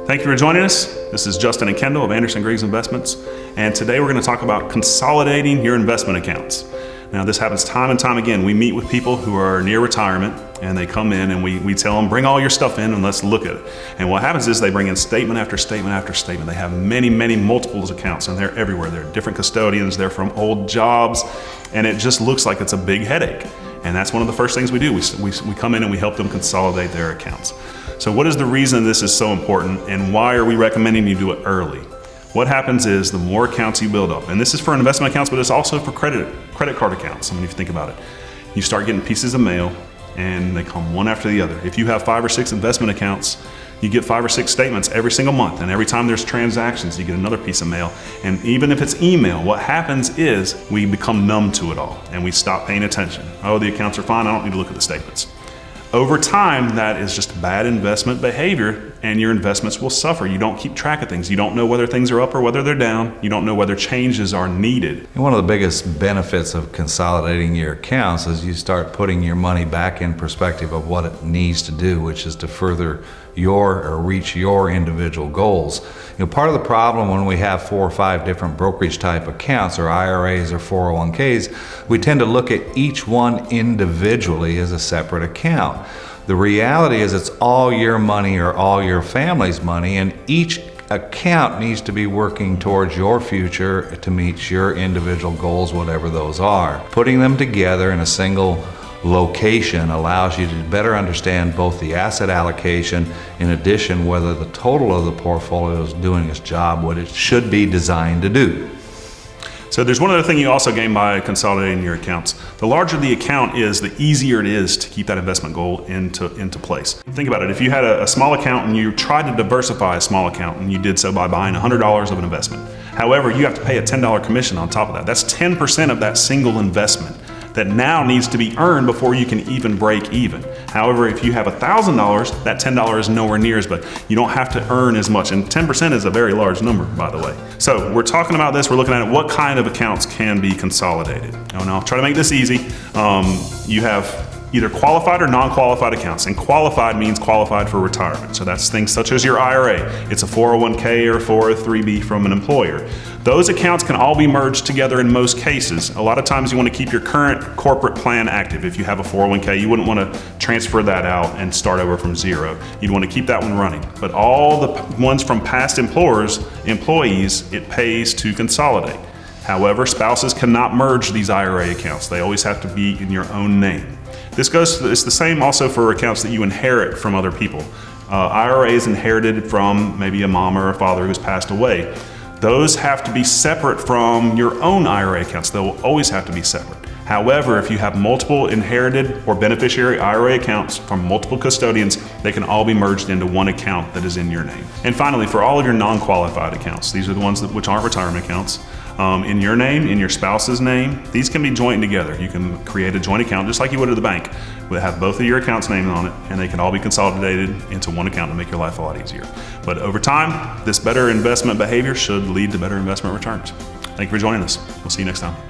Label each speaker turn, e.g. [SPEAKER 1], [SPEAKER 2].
[SPEAKER 1] Thank you for joining us. This is Justin and Kendall of Anderson Griggs Investments, and today we're going to talk about consolidating your investment accounts. Now, this happens time and time again. We meet with people who are near retirement, and they come in and we tell them, bring all your stuff in and let's look at it. And what happens is they bring in statement after statement after statement. They have many multiples accounts, and they're everywhere. They're different custodians, they're from old jobs, and it just looks like it's a big headache. And that's one of the first things we do. We come in and we help them consolidate their accounts. So what is the reason this is so important, and why are we recommending you do it early? What happens is the more accounts you build up, and this is for investment accounts, but it's also for credit card accounts. I mean, if you think about it, you start getting pieces of mail and they come one after the other. If you have 5 or 6 investment accounts, you get 5 or 6 statements every single month, and every time there's transactions, you get another piece of mail. And even if it's email, what happens is we become numb to it all and we stop paying attention. Oh, the accounts are fine, I don't need to look at the statements. Over time, that is just bad investment behavior, and your investments will suffer. You don't keep track of things. You don't know whether things are up or whether they're down. You don't know whether changes are needed.
[SPEAKER 2] And one of the biggest benefits of consolidating your accounts is you start putting your money back in perspective of what it needs to do, which is to further your or reach your individual goals. You know, part of the problem when we have 4 or 5 different brokerage type accounts or IRAs or 401ks, we tend to look at each one individually as a separate account. The reality is it's all your money or all your family's money, and each account needs to be working towards your future to meet your individual goals, whatever those are. Putting them together in a single location allows you to better understand both the asset allocation, in addition whether the total of the portfolio is doing its job, what it should be designed to do.
[SPEAKER 1] So there's one other thing you also gain by consolidating your accounts. The larger the account is, the easier it is to keep that investment goal into place. Think about it. If you had a small account and you tried to diversify a small account, and you did so by buying $100 of an investment. However, you have to pay a $10 commission on top of that. That's 10% of that single investment that now needs to be earned before you can even break even. However, if you have $1,000, that $10 is nowhere near as much. You don't have to earn as much, and 10% is a very large number, by the way. So we're talking about this, we're looking at what kind of accounts can be consolidated. And I'll try to make this easy. You have either qualified or non-qualified accounts, and qualified means qualified for retirement. So that's things such as your IRA. It's a 401k or 403b from an employer. Those accounts can all be merged together in most cases. A lot of times you want to keep your current corporate plan active. If you have a 401k, you wouldn't want to transfer that out and start over from zero. You'd want to keep that one running. But all the ones from past employees, it pays to consolidate. However, spouses cannot merge these IRA accounts. They always have to be in your own name. It's the same also for accounts that you inherit from other people. IRAs inherited from maybe a mom or a father who's passed away. Those have to be separate from your own IRA accounts. They'll always have to be separate. However, if you have multiple inherited or beneficiary IRA accounts from multiple custodians, they can all be merged into one account that is in your name. And finally, for all of your non-qualified accounts, these are the ones which aren't retirement accounts, in your name, in your spouse's name, these can be joined together. You can create a joint account just like you would at the bank. We'll have both of your accounts named on it, and they can all be consolidated into one account to make your life a lot easier. But over time, this better investment behavior should lead to better investment returns. Thank you for joining us. We'll see you next time.